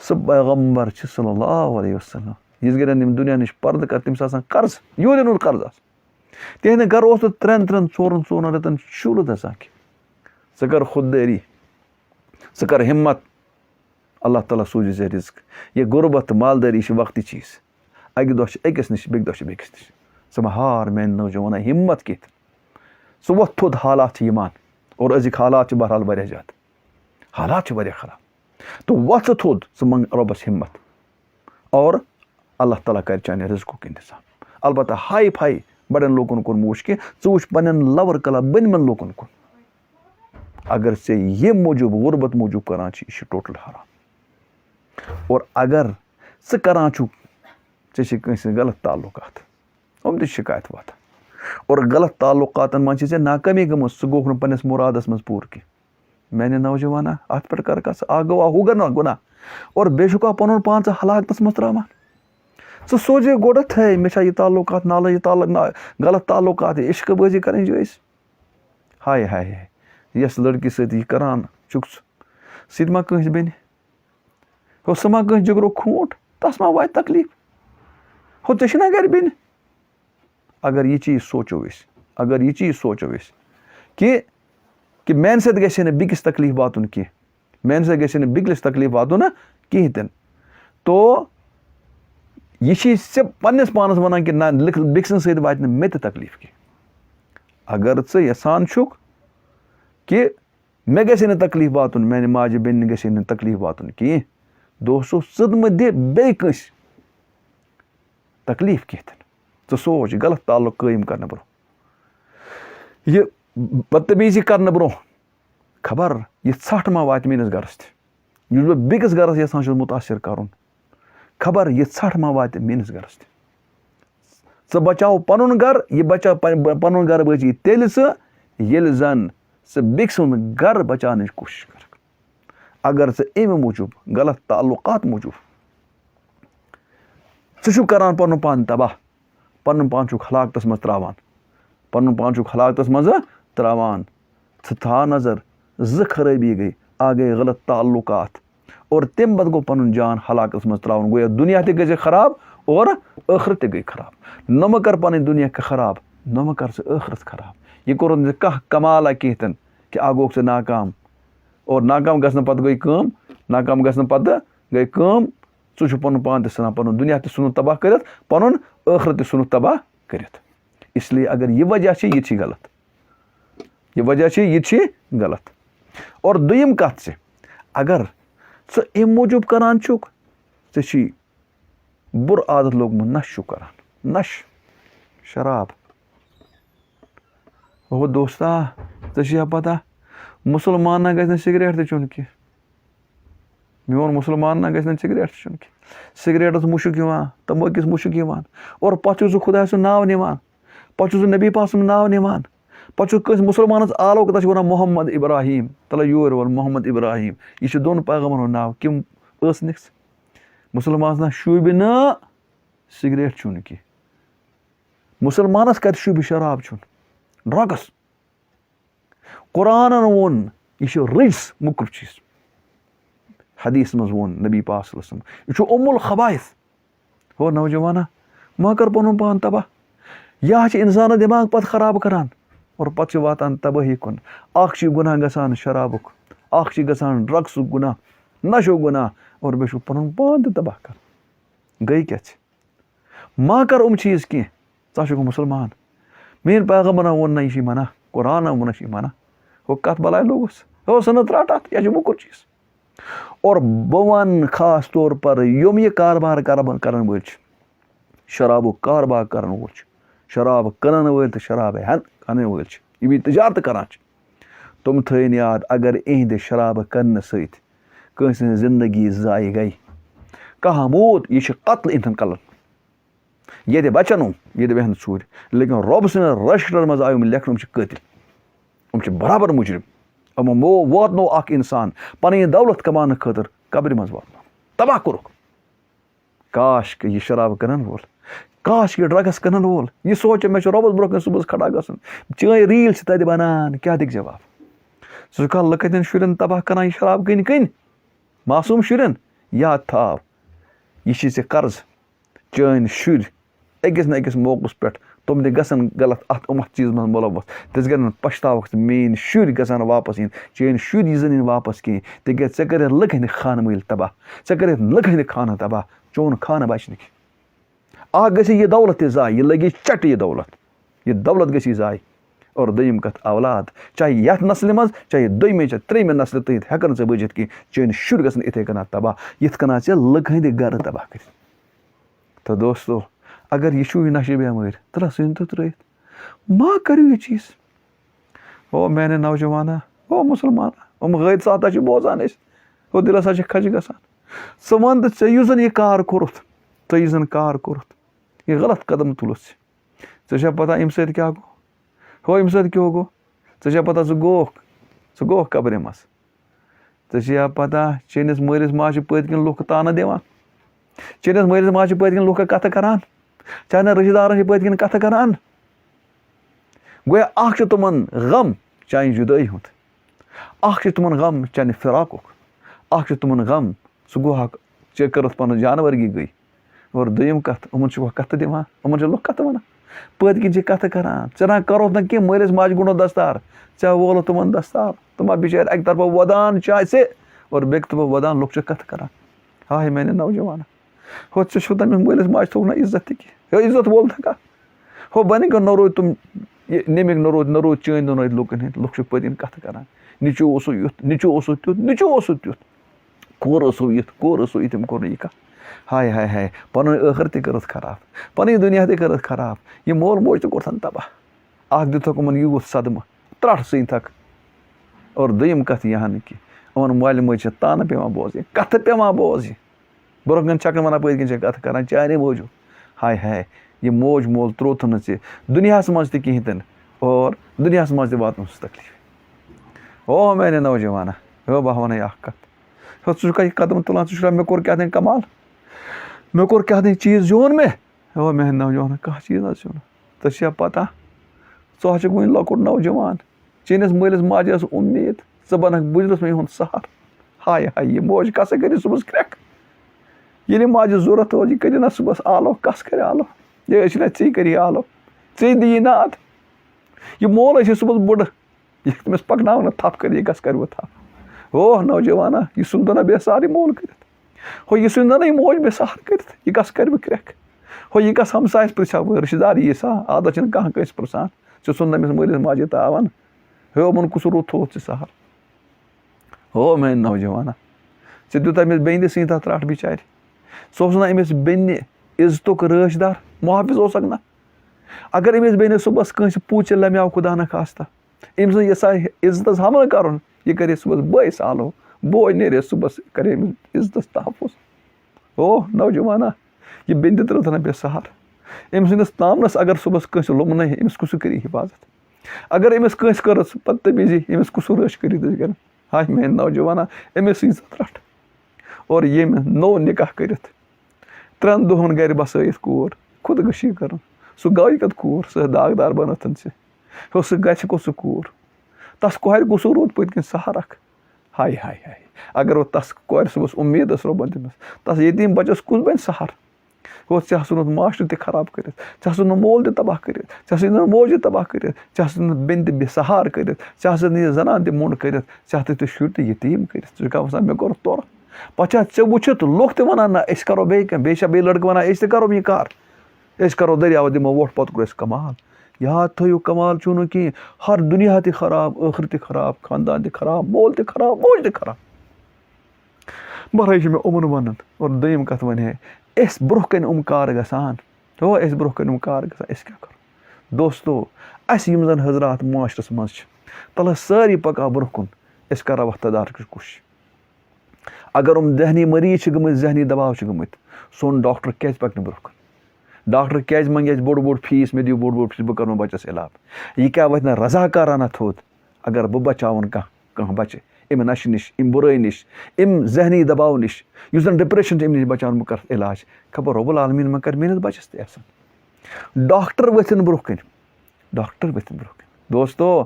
سُہ پیغمبر چھِ صلی اللہ علیہ وسلم یِژ گرٮ۪ن یِم دُنیا نِش پردٕ کر تٔمِس آسان قرض یوٗرِن ہُنٛد قرض آسان تِہنٛدِ گرٕ اوس نہٕ 3 4 رٮ۪تن شُرُد آسان کینٛہہ ژٕ کر خوددٲری ژٕ کر ہمت اللہ تعالیٰ سوٗزِ ژےٚ رِزق یہِ غُربت تہٕ مالدٲری چھِ وقتٕچ چیٖز اکہِ دۄہ چھِ أکِس نِش بیٚکہِ دۄہ چھِ بیٚکِس نِش ژٕ مہ ہار میانہِ نوجوانا ہمت کینٛہہ ژٕ وۄتھ تھوٚد حالات چھِ یِوان اور أزِکۍ حالات چھِ بہرحال واریاہ زیادٕ حالات چھِ واریاہ خراب تہٕ وۄتھ ژٕ تھوٚد ژٕ منٛگ رۄبس ہمت اور اللہ تعالیٰ کرِ چانہِ رِزقُک انتظام البتہ ہاے فاے بڑٮ۪ن لوٗکن کُن مہ وٕچھ کینٛہہ ژٕ وٕچھ پننٮ۪ن لور کلا بٔنۍمٮ۪ن لوٗکن کُن اگر ژےٚ ییٚمہِ موٗجوٗب غُربت موٗجوٗب کران چھِ یہِ چھُ ٹوٹل حرام اور اگر ژٕ کران چھُکھ ژےٚ چھِ کٲنٛسہِ سۭتۍ غلط تعلقات یِم تہِ چھِ شِکایت واتان اور غلط تعلقاتن منٛز چھِ ژےٚ ناکٲمی گٔمٕژ ژٕ گوٚوکھ نہٕ پننِس مُرادس منٛز پوٗرٕ کینٛہہ میانہِ نوجوانا اتھ پٮ۪ٹھ کر کتھ ژٕ اکھ گوٚوا ہُہ گۄناہ اور بیٚیہِ چھُکھا پنُن پان ژٕ ہلاکتس منٛز تراوان ژٕ سوزے گۄڈٕ ہے مےٚ چھا یہِ تعلقات نالہٕ یہِ غلط تعلقات عشقہٕ بٲزی کرٕنۍ جٲیز ہاے ہاے ہاے یۄس لڑکی سۭتۍ یہِ کران چھُکھ ژٕ سُہ تہِ ما کٲنٛسہِ بنہِ ہو سُہ ما کٲنٛسہِ جگرُک خوٗنٹ تس ما واتہِ تکلیٖف ہو ژےٚ چھِنا گرِ بیٚنہِ اگر یہِ چیٖز سونٛچو أسۍ کہِ میانہِ سۭتۍ گژھِ ہے نہٕ بیٚکِس تکلیٖف واتُن کینٛہہ میانہِ سۭتۍ گژھِ ہے نہٕ بیٚکِس تکلیٖف واتُن کِہینۍ تہِ نہٕ تو یہِ چھِ ژےٚ پننِس پانس ونان کہِ نہ بیٚکہِ سٕنٛدِ سۭتۍ واتہِ نہٕ مےٚ تہِ تکلیٖف کینٛہہ اگر ژٕ یژھان چھُکھ کہِ مےٚ گژھِ ہے نہٕ تکلیٖف واتُن میانہِ ماجہِ بیٚنہِ گژھِ ہے نہٕ تکلیٖف واتُن کینٛہہ دوستو ژٕ مہٕ دِ بیٚیہِ کٲنٛسہِ تکلیٖف کینٛہہ تہِ نہٕ ژٕ سونٛچ غلط تعلق قٲیِم کرنہٕ برونٛہہ یہِ بدتمیٖزی کرنہٕ برونٛہہ خبر یہِ ژھٹھ ما واتہِ میٲنِس گرس تہِ یُس بہٕ بیٚکِس گرس یژھان چھُس مُتاثر کرُن خبر یہِ ژھٹھ ما واتہِ میٲنِس گرس تہِ ژٕ بچاو پنُن گرٕ یہِ بچاو پنُن گرٕ بچی تیٚلہِ ژٕ ییٚلہِ زن ژٕ بیٚکہِ سُنٛد گرٕ بچاونٕچ کوٗشش کرکھ اگر ژٕ امہِ موٗجوٗب غلط تعلقات موٗجوٗب ژٕ چھُکھ کران پنُن پان تباہ پنُن پان چھُکھ ہلاکتس منٛز تراوان ژٕ تھاو نظر 2 خرٲبی گٔے اکھ گٔے غلط تعلقات اور تمہِ پتہٕ گوٚو پنُن جان ہلاکتس منٛز تراوُن گوٚو دُنیا تہِ گژھِ خراب اور ٲخرت تہِ گٔے خراب نہ مہ کر پنٕنۍ دُنیا خراب نہ مہ کر ژٕ ٲخرت خراب یہِ کوٚرُن ژےٚ کانٛہہ کمالا کینٛہہ تہِ نہٕ کہِ اکھ گوٚوکھ ژٕ ناکام اور ناکام گژھنہٕ پتہٕ گٔے کٲم ژٕ چھُکھ پنُن پان تہِ ژھٕنان پنُن دُنیا تہِ ژھٕنُن تباہ کٔرِتھ پنُن ٲخرت تہِ ژھٕنُکھ تباہ کٔرِتھ اسلیے اگر یہِ وجہ چھِ یہِ تہِ چھِ غلط اور دوٚیِم کتھ چھِ اگر ژٕ امہِ موٗجوٗب کران چھُکھ ژےٚ چھُے بُرٕ عادت لوگمُت نشہٕ چھُکھ کران نشہٕ شراب او دوستا ژےٚ چھےٚ پتہ مُسلمان نہ گژھِ نہٕ سِگریٹ تہِ چیوٚن کینٛہہ میون مُسلمان نہ گژھِ نہٕ سِگریٹ تہِ چیوٚن کینٛہہ سِگریٹس مُشُک یِوان تمبٲکِس مُشُک یِوان اور پتہٕ چھُ سُہ خۄداے سُنٛد ناو نِوان پتہٕ چھُ سُہ نبی پاک سُنٛد ناو نِوان پتہٕ چھُ کٲنٛسہِ مُسلمانس آلو تتھ چھِ ونان محمد ابراہیٖم تلہ یور وول محمد ابراہیٖم یہِ چھُ 2 پیغمبرن ہُنٛد ناو کِم ٲسنِکھ ژٕ مُسلمانس نہ شوٗبہِ نہٕ سِگریٹ چیوٚن کینٛہہ مُسلمانس کتہِ شوٗبہِ شراب چیوٚن ڈرگٕس قرآنن ووٚن یہِ چھُ رٕجس موٚکُر چیٖز حدیٖث منٛز ووٚن نبی پاک صلی اللہ علیہ وسلم یہِ چھُ الخبائث ہو نوجوانا ما کر پنُن پان تباہ یہِ حظ چھِ انسانس دٮ۪ماغ پتہٕ خراب کران اور پتہٕ چھِ واتان تبٲہی کُن اکھ چھُ گُناہ گژھان شرابُک اکھ چھِ گژھان ڈرگسُک گُناہ نشُک گُناہ اور بیٚیہِ چھُ پنُن پان تہِ تباہ کران گٔے کیٛاہ ژٕ ما کر چیٖز کینٛہہ ژٕ چھُکھ مُسلمان میٲنۍ پیغمبرن ووٚن نہ یہِ چھِ منع قرآنن ووٚن یہِ چھِ منع ہو کتھ بلاے لوگُس ہو ژٕ نہٕ ترٛٹ اتھ یہِ چھُ موٚکُر چیٖز اور بہٕ ونہٕ خاص طور پر یِم یہِ کاربار کرن وٲلۍ چھِ شرابُک کاربار کرن وول چھُ شراب کٕنن وٲلۍ تہٕ شراب کٕنن وٲلۍ چھِ یِم یہِ تجارت کران چھِ تِم تھٲیِن یاد اگر اِہنٛدِ شرابہٕ کٕننہٕ سۭتۍ کٲنٛسہِ ہٕنٛز زندگی ضایہِ گٔے کانٛہہ موٗد یہِ چھُ قتل اِہنٛدٮ۪ن کلن ییٚتہِ بچن ییٚتہِ بیٚہن ژوٗرِ لیکن رۄبہٕ سٕنٛدِس رجسٹرن منٛز آو یِم لیکھنہٕ یِم چھِ قٲتِل یِم چھِ برابر مُجرِم یِمو واتنو اکھ انسان پنٕنۍ دولت کماونہٕ خٲطرٕ قبرِ منٛز واتنو تباہ کوٚرُکھ کاش کہِ یہِ شراب کٕنن وول کاش کہِ ڈرٛگَس کٕنَن وول یہِ سونٛچہِ مےٚ چھُ رۄبَس برونٛہہ کَنہِ صُبحس کھڑا گژھُن چٲنۍ ریٖل چھِ تَتہِ بَنان کیٛاہ دِکھ جواب ژٕ چھُکھا لُکَن ہٕنٛدٮ۪ن شُرٮ۪ن تباہ کَران یہِ شراب کٕنۍ معصوٗم شُرٮ۪ن یاد تھاو یہِ چھی ژےٚ قرض چٲنۍ شُرۍ أکِس نہ أکِس موقعَس پٮ۪ٹھ تِم تہِ گژھن غلط اَتھ چیٖزَس منٛز مُلوث تِژھ گژھن پَشتاوَکھ ژٕ میٛٲنۍ شُرۍ گژھن نہٕ واپَس یِنۍ چٲنۍ شُرۍ یی زَن یِن واپَس کِہیٖنۍ تِکیٛازِ ژےٚ کَرٮ۪تھ لُکہٕ ہٕنٛدِ خانہٕ مٲلۍ تباہ ژےٚ کَرٮ۪تھ لُکہٕ ہٕنٛدِ خانہٕ تباہ چون خانہٕ بَچہِ نہٕ کینٛہہ اکھ گژھِ یہِ دولت تہِ ضایع یہِ لگی چَٹہِ یہِ دولت گژھِ یہِ ضایع اور دوٚیِم کَتھ اولاد چاہے یَتھ نسلہِ منٛز چاہے دوٚیمہِ چاہے ترٛیٚیِمہِ نسلہِ تہنٛدۍ ہٮ۪کَن نہٕ ژٕ بٔچِتھ کینٛہہ چٲنۍ شُرۍ گژھن یِتھَے کٔنۍ تباہ یِتھ کٔنۍ ژےٚ لُکہٕ ہٕنٛدِ گرٕ تباہ کٔرِتھ تہٕ دوستو اگر یہِ چھُو یہِ نشہِ بٮ۪مٲرۍ ترٛا ژھٕنۍ تو ترٛٲیِتھ ما کٔرِو یہِ چیٖز او میانہِ نوجوانا او مُسلمانا یِم حٲدثات چھِ بوزان أسۍ او دِل ہسا چھِ کھَجہِ گژھان ژٕ وَن تہٕ ژےٚ یُس زَن یہِ کار کوٚرُتھ یہِ غلط قدم تُلُتھ ژےٚ چھےٚ پَتہ اَمہِ سۭتۍ کیٛاہ گوٚو ہو اَمہِ سۭتۍ کیٛاہ گوٚو ژےٚ چھےٚ پَتہ ژٕ گوٚوکھ قبرِ منٛز ژےٚ چھےٚ پَتہ چٲنِس مٲلِس ماجہِ چھِ پٔتۍ کِنۍ لُکھ تانہٕ دِوان چٲنِس مٲلِس ماجہِ چھِ پٔتۍ کِنۍ لُکھ کَتھٕ کَران چانٮ۪ن رِشتہٕ دارَن چھِ پٔتۍ کِنۍ کَتھٕ کَران گویا اَکھ چھُ تِمَن غم چانہِ جُدٲیی ہُنٛد اَکھ چھُ تِمَن غم چانہِ فِراقُک اَکھ چھُ تِمَن غم ژٕ گوٚوہَکھ ژےٚ کٔرٕتھ پَنُن جانوَرگی گٔے اور دوٚیِم کَتھ یِمَن چھُکھ کَتھٕ دِوان یِمَن چھِ لُکھ کَتھٕ وَنان پٔتۍ کِنۍ چھِ کَتھٕ کَران ژےٚ نہ کَروتھ نہٕ کینٛہہ مٲلِس ماجہِ گوٚنڈُتھ دَستار ژےٚ وولُتھ تِمَن دَستار تِم ہا بِچٲرۍ اَکہِ طرفہٕ وۄدان چاے ژےٚ اور بیٚکہِ طرفہٕ وۄدان لُکھ چھِ کَتھٕ کَران ہاے میانہِ نوجوانا ہو ژےٚ چھُو تٔمِس مٲلِس ماجہِ تھوٚوُکھ نہ عزت تہِ کینٛہہ ہو عزت وول تھکا ہو بَنہِ نہ روٗدۍ تِم نٮ۪مِکۍ نہ روٗدۍ چٲنۍ نہ روٗدۍ لُکَن ہٕنٛدۍ لُکھ چھِ پٔتۍ کِنۍ کَتھٕ کَران نِچوٗ اوسُو یُتھ نِچوٗ اوسُو تیُتھ کوٗر اوسُو یِتھ تٔمۍ کوٚر نہٕ یہِ کَتھ ہاے پَنُن ٲخٕر تہِ کٔرٕتھ خراب پَنٕنۍ دُنیا تہِ کٔرٕتھ خراب یہِ مول موج تہِ کوٚرتھَن تباہ اَکھ دِتُکھ یِمَن یوٗت صدمہٕ ترٛٹھ ژھٕنۍتھَکھ اور دوٚیِم کَتھ یہِ ہا نہٕ کینٛہہ یِمَن مالہِ مٲجۍ چھِ تانہٕ پٮ۪وان بوزٕنۍ کَتھٕ پٮ۪وان بوزٕنۍ برونٛہہ کَنہِ چھَکھ نہٕ وَنان پٔتۍ کِنۍ چھِ کَتھٕ کَران چانہِ موٗجوٗب ہاے یہِ موج مول ترٛووتھٕ نہٕ ژےٚ دُنیاہَس منٛز تہِ کِہیٖنۍ تہِ نہٕ اور دُنیاہَس منٛز تہِ واتنو سُہ تکلیٖف او میانہِ نوجوانا ہو بہٕ وَنَے اَکھ کَتھ ہو ژٕ چھُکھا یہِ قدم تُلان ژٕ چھُکھا مےٚ کوٚر کیٛاہ تانۍ کمال مےٚ کوٚر کیٛاہ تانۍ چیٖز زیوٗن مےٚ ہو میانہِ نوجوانا کانٛہہ چیٖز حظ زیوٗن ژےٚ چھےٚ پَتہ ژٕ حظ چھُکھ وُنہِ لۄکُٹ نوجوان چٲنِس مٲلِس ماجہِ ٲس اُمید ژٕ بَنکھ بٕجرَس منٛز یِہُنٛد سہارٕ ہاے یہِ موج کَسا کَرِ صُبحس کرٛٮ۪کھ ییٚلہِ ماجہِ ضوٚرَتھ اوس یہِ کٔرِنۍ نہ صُبحس آلو کَس کَرِ آلو یہِ ٲسِنہ ژٕے کٔری آلو ژٕے دِیی ناد یہِ مول ٲسۍ صُبحس بٕڈٕ یہِ تٔمِس پَکناوَن نہٕ تھپھ کٔرِتھ یہِ کَس کَرِ وۄنۍ تھپھ او نوجوانا یہِ سُنٛد نہ بے سہارٕ مول کٔرِتھ ہو یہِ سُنٛد نہ یہِ موج بے سہارٕ کٔرِتھ یہِ کَس کَرِ وۄنۍ کرٛٮ۪کھ ہو یہِ کَس ہمسایَس پِرٛژھِ ہا بہٕ رِشتہٕ دار یی سا عادت چھِنہٕ کانٛہہ کٲنٛسہِ پِرٛژھان ژٕ ژھُن أمِس مٲلِس ماجہِ تاوَن ہیو یِمَن کُس روٗد تھوٚوُتھ ژےٚ سہل ہو میانہِ نوجوانا ژےٚ دیُت أمِس بیٚنہِ ژھٕنۍتھا ترٛٹھ بِچارِ ژٕ اوسُکھ نہ أمِس بیٚنہِ عزتُک رٲچھ دار محافِظ اوسکھ نہ اگر أمِس بیٚنہِ صُبحس کٲنٛسہِ پوٗژِ لَمیو خۄدا نہ خاستہ أمۍ سٕنٛز یہِ سا عزتَس حملہٕ کَرُن یہِ کَرِ صُبحس بٲیِس آلو بوے نیرِ صُبحس کَرِ أمِس عزتَس تحفظ او نوجوانا یہِ بیٚنہِ تہِ ترٛٲوتھٕ نہ بے سہارٕ أمۍ سٕنٛدِس تامنَس اگر صُبحس کٲنٛسہِ لوٚمنٲے أمِس کُس کٔری حِفاظت اگر أمِس کٲنٛسہِ کٔرٕس بدتمیٖزی أمِس کُس رٲچھ کٔرِتھ أسۍ کَران ہاے میانہِ نوجوانا أمِس ژھٕنۍ ترٛٹھ اور ییٚمہِ نوٚو نِکاح کٔرِتھ 3 دۄہَن گَرِ بَسٲیِتھ کوٗر خودکٔشی کَرُن سُہ گٔے کَتھ کوٗر سۄ داغدار بَنٲوتھَن ژےٚ ہو سُہ گژھِ کوٚت سُہ کوٗر تَس کورِ کُس روٗد پٔتۍ کِنۍ سہارٕ اکھ ہاے اگر وۄنۍ تَس کورِ صُبحس اُمید ٲس رۄبَن دِژمٕژ تَس یتیٖم بَچَس کُس بَنہِ سہارٕ ہو ژےٚ ہسا معاشرٕ تہِ خراب کٔرِتھ ژےٚ ہسا نہٕ مول تہِ تباہ کٔرِتھ ژےٚ ہسا نہٕ موجہِ تباہ کٔرِتھ ژےٚ ہسا نہٕ بیٚنہِ تہِ بے سہارٕ کٔرِتھ ژےٚ ہسا نہٕ یہِ زنان تہِ موٚنٛڈ کٔرِتھ ژےٚ ہسا تہِ شُرۍ تہِ یتیٖم کٔرِتھ ژٕ چھُکھا وَسان مےٚ کوٚرُتھ تورٕ پَتہٕ چھا ژےٚ وٕچھِتھ لُکھ تہِ وَنان نہ أسۍ کَرو بیٚیہِ کینٛہہ بیٚیہِ چھا بیٚیہِ لٔڑکہٕ وَنان أسۍ تہِ کَرو یہِ کار أسۍ کَرو دٔریاو دِمو وۄٹھ پَتہٕ کوٚر اَسہِ کمال یاد تھٲیِو کمال چھُو نہٕ کِہیٖنۍ ہر دُنیا تہِ خراب ٲخٕر تہِ خراب خاندان تہِ خراب مول تہِ خراب موج تہِ خراب بَرٲے چھِ مےٚ یِمَن وَنان اور دوٚیِم کَتھ وَنہِ ہے أسۍ برونٛہہ کَنہِ کار گژھان ہو أسۍ برونٛہہ کَنہِ کار گژھان أسۍ کیٛاہ کَرو دوستو اَسہِ یِم زَن حضرات معاشرَس منٛز چھِ تَلہٕ ٲسۍ سٲری پَکان برونٛہہ کُن أسۍ کَرو اَتھ تدارکٕچ کوٗشِش اگر یِم ذہنی مٔریٖض چھِ گٔمٕتۍ ذہنی دباو چھِ گٔمٕتۍ سون ڈاکٹر کیٛازِ پَکہِ نہٕ برونٛہہ کُن ڈاکٹر کیٛازِ منٛگہِ اَسہِ بوٚڑ فیٖس مےٚ دِیِو بوٚڑ فیٖس بہٕ کَرو بَچَس علاج یہِ کیٛاہ واتہِ نہٕ رضاکارانہ تھوٚد اگر بہٕ بَچاوُن کانٛہہ بَچہِ اَمہِ نَشہِ نِش اَمہِ بُرٲے نِش اَمہِ ذہنی دباو نِش یُس زَن ڈِپرٛیشَن چھِ اَمہِ نِش بَچاوُن بہٕ کَرٕ علاج خبر رۄبُل عالمیٖن مہ کَرِ میٲنِس بَچَس تہِ احسان ڈاکٹر ؤتھِنۍ برونٛہہ کَنہِ ڈاکٹر ؤتھِنۍ برونٛہہ کَنہِ دوستو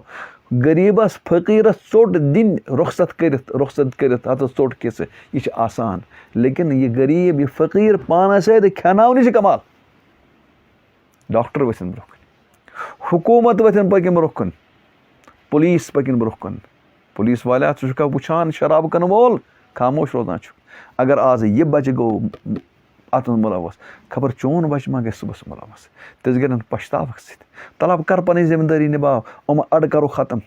غریٖبَس فقیٖرَس ژوٚٹ دِنۍ رۄخصت کٔرِتھ ہَتَس ژوٚٹ کھٮ۪ژٕ یہِ چھِ آسان لیکِن یہِ غریٖب یہِ فقیٖر پانَس سۭتۍ کھٮ۪ناونہِ چھِ کمال ڈاکٹر ؤتھِنۍ برونٛہہ کَنہِ حکوٗمت ؤتھِنۍ پٔکِنۍ برونٛہہ کُن پُلیٖس پٔکِنۍ برونٛہہ کُن پُلیٖس والیا ژٕ چھُکھا وٕچھان شراب کٕنہٕ وول خاموش روزان چھُ اگر آز یہِ بَچہِ گوٚو اَتھ منٛز مُلوث خبر چون بَچہِ ما گژھِ صُبحس مُلوث تِژھ گٔے پَشتاوَکھ سۭتۍ طلب کر پَنٕنۍ ذِمہٕ دٲری نِباو یِم اَڈٕ کَرو ختم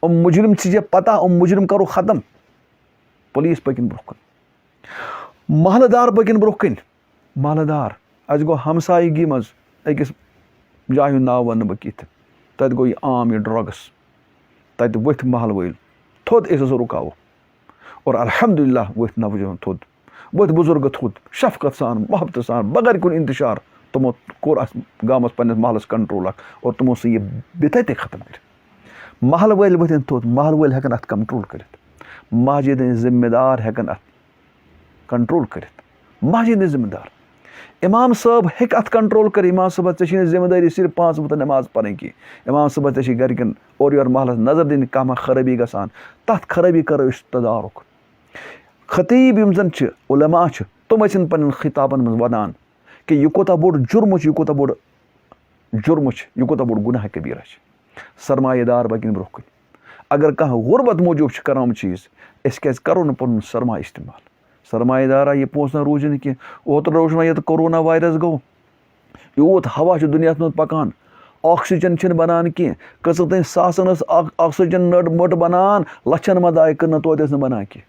یِم مُجرِم چھِ ژےٚ پَتہ یِم مُجرِم کَرو ختم پُلیٖس پٔکِنۍ برونٛہہ کُن محلہٕ دار پٔکِنۍ برونٛہہ کَنہِ محلہٕ دار اَسہِ گوٚو ہمسایگی منٛز أکِس جایہِ ہُنٛد ناو وَنہٕ بہٕ کِتھ تَتہِ گوٚو یہِ عام یہِ ڈرٛگٕس تَتہِ ؤتھۍ محلہٕ وٲلۍ تھوٚد أسۍ ہسا رُکاوو اور الحمدُاللہ ؤتھۍ نوجوان تھوٚد ؤتھۍ بُزرگہٕ تھوٚد شفقت سان محبتہٕ سان بغٲر کُنہِ اِنتِشار تِمو کوٚر اَتھ گامَس پنٛنِس محلَس کَنٹرول اَکھ اور تِمو سُہ یہِ بِتھَے ختم کٔرِتھ محلہٕ وٲلۍ ؤتھِنۍ تھوٚد محلہٕ وٲلۍ ہٮ۪کَن اَتھ کَنٹرول کٔرِتھ مسجِد ہٕنٛدۍ ذِمہٕ دار ہٮ۪کَن اَتھ کَنٹرول کٔرِتھ مسجِد ہٕنٛدۍ ذِمہٕ دار اِمام صٲب ہیٚکہِ اَتھ کَنٹرول کٔرِتھ اِمام صٲبَس ژےٚ چھِی نہٕ ذِمہٕ دٲری صرف 5 وقتہٕ نٮ۪ماز پَرٕنۍ کینٛہہ اِمام صٲبَس ژےٚ چھی گَرِکٮ۪ن اورٕ یورٕ محلَس نظر دِنہِ کانٛہہ ما خرٲبی گژھان تَتھ خرٲبی کَرو أسۍ تدارُک خطیٖب یِم زَن چھِ عُلما چھِ تِم ٲسِن پنٛنٮ۪ن خطابَن منٛز وَنان کہِ یہِ کوٗتاہ بوٚڑ جُرمہٕ چھُ یہِ کوٗتاہ بوٚڑ جُرمہٕ چھُ یہِ کوٗتاہ بوٚڑ گُناہ کبیٖرہ چھِ سرمایہ دار پٔکِنۍ برونٛہہ کُن اگر کانٛہہ غُربت موٗجوٗب چھِ کران یِم چیٖز أسۍ کیٛازِ کَرو نہٕ پَنُن سرمایہِ اِستعمال سرمایہ دارا یہِ پونٛسہٕ نہ روٗزِ نہٕ کینٛہہ اوترٕ روٗز وۄنۍ ییٚتہِ کورونا وایرَس گوٚو یوٗت ہوا چھُ دُنیاہَس منٛز پَکان آکسیجن چھِنہٕ بَنان کینٛہہ کٔژَن تانۍ ساسَن ٲس آکسیجن مٔٹ بَنان لَچھَن منٛز آیہِ کٕننہٕ توتہِ ٲس نہٕ بَنان کینٛہہ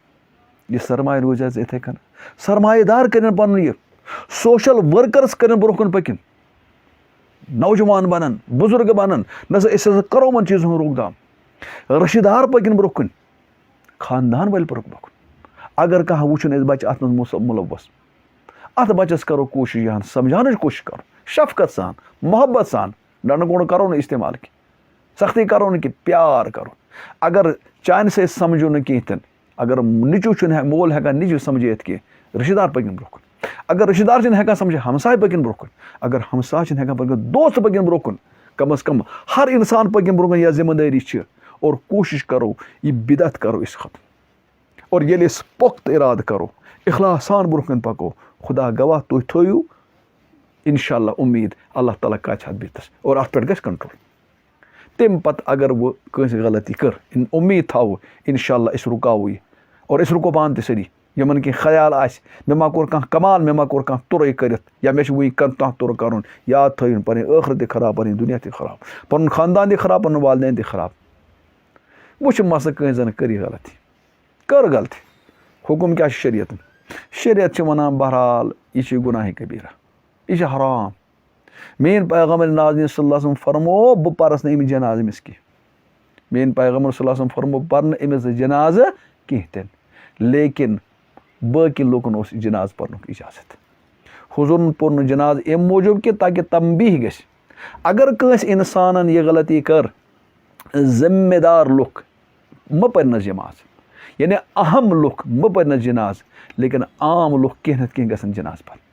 یہِ سرمایہ روزِ حظ یِتھَے کٔنۍ سرمایہ دار کٔرِنۍ پَنُن یہِ سوشَل ؤرکَرٕز کٔرِنۍ برونٛہہ کُن پٔکِنۍ نوجوان بَنَن بُزرگ بَنَن نہ سا أسۍ ہسا کَرو یِمَن چیٖزَن ہُنٛد روکتام رٔشیٖدار پٔکِنۍ برونٛہہ کُن خاندان وٲلۍ برونٛہہ کُن اگر کانٛہہ وٕچھُن أسۍ بَچہِ اَتھ منٛز مُلوث اَتھ بَچَس کَرو کوٗشِش یہِ ہن سَمجھاونٕچ کوٗشِش کَرو شفقت سان محبت سان ڈنڈٕ گونڈ کَرو نہٕ اِستعمال کینٛہہ سختی کَرو نہٕ کینٛہہ پیار کَرو اگر چانہِ سۭتۍ سَمجھو نہٕ کینٛہہ تہِ اگر نیٚچوٗ چھُنہٕ مول ہٮ۪کان نیٚچوٗ سَمجھٲیِتھ کینٛہہ رِشتہٕ دار پٔکِنۍ برونٛہہ کُن اگر رِشتہٕ دار چھِنہٕ ہٮ۪کان سَمجھٲیِتھ ہمساے پٔکِنۍ برونٛہہ کُن اگر ہمساے چھِنہٕ ہٮ۪کان پٔکِتھ دوست پٔکِنۍ برونٛہہ کُن کم از کم ہر اِنسان پٔکِنۍ برونٛہہ کُن یۄس ذِمہٕ دٲری چھِ اور کوٗشِش کَرو یہِ بِدعت کَرو أسۍ ختم اور ییٚلہِ أسۍ پۄختہٕ اِرادٕ کَرو اخلاص سان برونٛہہ کُن پَکو خۄدا گواہ تُہۍ تھٲیِو اِنشاء اللہ اُمید اللہ تعالیٰ کَرِ اَتھ بِتَس اور اَتھ پٮ۪ٹھ گژھِ کَنٹرول تمہِ پَتہٕ اگر وۄنۍ کٲنٛسہِ غلطی کٔر اُمید تھاوو اِنشاء اللہ أسۍ رُکاوو یہِ اور أسۍ رُکو پانہٕ تہِ سٲری یِمَن کینٛہہ خیال آسہِ مےٚ ما کوٚر کانٛہہ کمال مےٚ ما کوٚر کانٛہہ تُرٕے کٔرِتھ یا مےٚ چھُ وٕنۍ کانٛہہ تُرٕ کَرُن یاد تھٲیِن پَنٕنۍ ٲخرت تہِ خراب پَنٕنۍ دُنیا تہِ خراب پَنُن خاندان تہِ خراب پَنُن والدین تہِ خراب وٕچھ مسلہٕ کٲنٛسہِ زَن کٔر یہِ غلطی کٔر غلطی حُکُم کیٛاہ چھُ شریعتَن شریعت چھِ وَنان بہرحال یہِ چھِ گُناہہِ کبیٖرہ یہِ چھِ حرام میٛٲنۍ پیغمبر نازیٖن صلی اللہ علیہ وسلم فرموو بہٕ پَرَس نہٕ أمِس جنازٕ أمِس کینٛہہ میٛٲنۍ پیغمبر صلی اللہ علیہ وسلم فرموو بہٕ پَرٕ نہٕ أمِس جنازٕ کینٛہہ تہِ نہٕ لیکِن باقٕے لُکَن اوس یہِ جنازٕ پَرنُک اِجازت حضوٗرن پوٚر نہٕ جنازٕ اَمہِ موٗجوٗب کہِ تاکہِ تنبیٖہ گژھِ اگر کٲنٛسہِ اِنسانَن یہِ غلطی کٔر ذِمہٕ دار لُکھ مہٕ پٔرنَس جماژ یعنی اہم لُکھ مہٕ پٔرنَس جنازٕ لیکِن عام لُکھ کینٛہہ نَتہٕ کینٛہہ گژھن جنازٕ پَرٕنۍ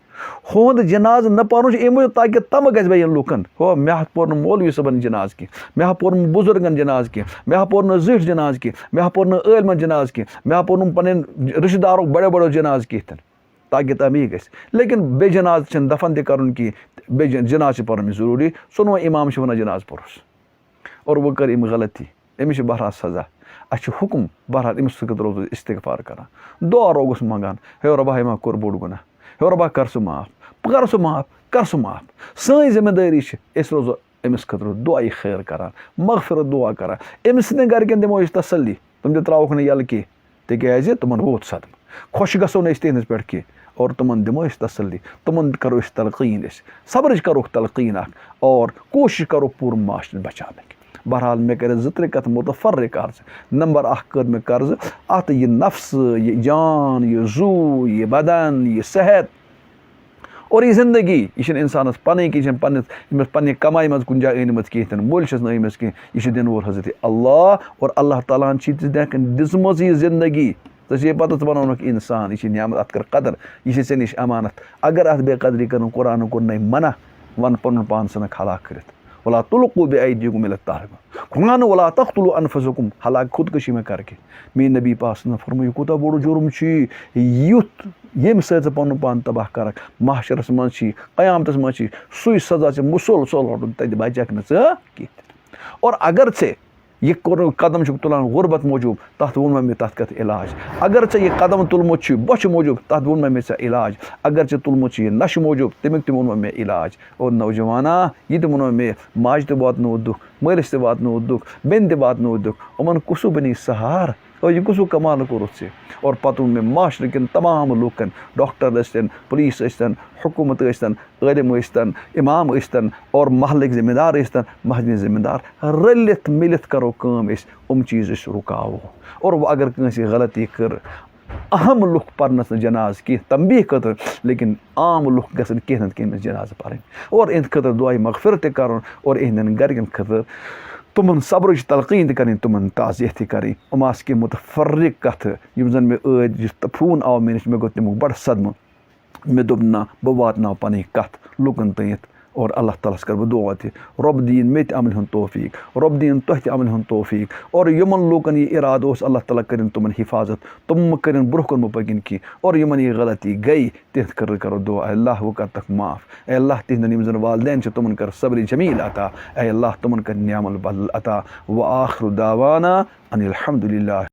ہُہُنٛد جنازٕ نہ پَرُن چھُ اَمہِ موٗجوٗب تاکہِ تَمہٕ گژھِ بیٚیہِ لُکَن ہو مےٚ ہا پوٚر نہٕ مولوی صٲبَن جنازٕ کینٛہہ مےٚ ہا پوٚر نہٕ بُزرگَن جنازٕ کینٛہہ مےٚ ہا پوٚر نہٕ زِٹھۍ جنازٕ کینٛہہ مےٚ ہا پوٚر نہٕ عٲلمَن جنازٕ کینٛہہ مےٚ ہا پوٚر نہٕ پَنٕنۍ رِشتہٕ دارُک بَڑیو جنازٕ کینٛہہ تہِ نہٕ تاکہِ تَمہِ گژھِ لیکِن بیٚیہِ جنازٕ چھِنہٕ دَفن تہِ کَرُن کینٛہہ بیٚیہِ جنازٕ چھِ پَرُن ضروٗری ژوٚنوَے اِمام چھِ وَنان جنازٕ پوٚرُس اور وۄنۍ کٔر أمۍ غلطی أمِس چھِ بہرحال سزا اَسہِ چھُ حُکُم بہرحال أمِس خٲطرٕ روزو اِستِغفار کَران دُعا روگُس منٛگان ہے رۄبا یِما کوٚر بوٚڑ گُناہ ہے رۄبا کَر سُہ معاف بہٕ کَرٕ سُہ معاف کَر سُہ معاف سٲنۍ ذِمہٕ دٲری چھِ أسۍ روزو أمِس خٲطرٕ دُعایہِ خیر کَران مغفرت دُعا کَران أمِس سٕنٛدٮ۪ن گَرِکٮ۪ن دِمو أسۍ تسلی تِم تہِ ترٛاووکھ نہٕ یَلہٕ کینٛہہ تِکیٛازِ تِمَن ووت صدمہٕ خۄش گژھو نہٕ أسۍ تِہنٛدِس پٮ۪ٹھ کینٛہہ اور تِمَن دِمو أسۍ تسلی تِمَن کَرو أسۍ تلقیٖن أسۍ صبرٕچ کَروکھ تلقیٖن اَکھ اور کوٗشِش کَرو پوٗرٕ معاشرٕ بَچاونٕکۍ بہرحال مےٚ کَرِ 2-3 کَتھٕ مُتفرِق عرض نمبر 1 کٔر مےٚ قرضہٕ اَتھ یہِ نفسہٕ یہِ جان یہِ زوٗ یہِ بدن یہِ صحت اور یہِ زندگی یہِ چھِنہٕ اِنسانَس پَنٕنۍ کینٛہہ یہِ چھِنہٕ پنٛنِس أمِس پنٛنہِ کمایہِ منٛز کُنہِ جایہِ أنمٕژ کینٛہہ تہِ نہٕ مٔلۍ چھِس نہٕ أمِس کینٛہہ یہِ چھِ دِنہٕ وول حضرتِ اللہ اور اللہ تعالیٰ ہَن چھِ دِژمٕژ یہِ زندگی ژےٚ چھے پَتہٕ ژٕ بَنوونُکھ اِنسان یہِ چھِ نعمت اَتھ کٔر قدر یہِ چھِ ژےٚ نِش اَمانت اگر اَتھ بے قدری کٔرٕن قرآنن کوٚر نَے مَنع वन पन पान सन हलाक कर वला तुल्कू बिअयदीकुम इला ताहलुका खुआन वला तख्तुलू अनफुसकुम हलाक खुदकशी में करके मे नबी पाक फरमायो कूता बोड़ जुर्म युथ येम सह पन पान तबाह कर महशरस मज क़यामतस मज सुई सजा मुसलसल हटन तत बचक न और अगर े यह कदम तुलान गुरबत मूजूब तथ वो मे तथ कत इलाज अगर यह कदम तुलमुत बोच मूजूब तथ वो मे इलाज अगर तुलमुत यह नश मूजूब तमिक वो मे इलाज और नौजवाना यह वो मे माज तो वातो दुख मलिस तो वातो दुख बेन तो वातो दुख उमन कुसु बनी सहार और यह कुसु कमाल कोरुत और पत मे माशर कन तमाम लूकन डॉक्टर यस्तन पुलिस यस्तन हुकूमत यस्तन इलम यस्तन इमाम यस्तन और महल जिम्मेदार यस्तन महल जिम्मेदार रलित मिलित करो काम चीज़ रुकावो और वह अगर कंस गलती कर अहम लुक पर्नस जनाज कह तंबीह खतर लेकिन आम लुक गसन कह न कह जनाज पर्न और इन खतर दुआई मगफिरत कर और इहन गरकन खतर तुमन सब्र तलकीन करें तुमन ताज़ियह ति करें उमास के मुतफर्रिक कथ यम जन मे फोन आव मे मे गो तमुक बड़ सदम मे दोप ना बह वातनाव पन कथ लुकन तथ और अल्लाह ताला कर बह दुआ ति रब दीन मे अमल हुंद तौफीक रब दीन तुह त अमल हुंद तौफीक और यमन लूकन यह इराद अल्लाह ताला करें तुमन हिफाजत तुम करें ब्रोह कुन मो पकिन की और यमन यह गलती गई तिथ कर करो दुआ अल्लाह वो कर तक माफ़ अल्लाह तिहन यम जन वालदैन तुमन कर सब्र जमील अता अल्लाह तुमन कर नियामल बल अता व आखिर दावाना अनिल हम्दुलिल्लाह।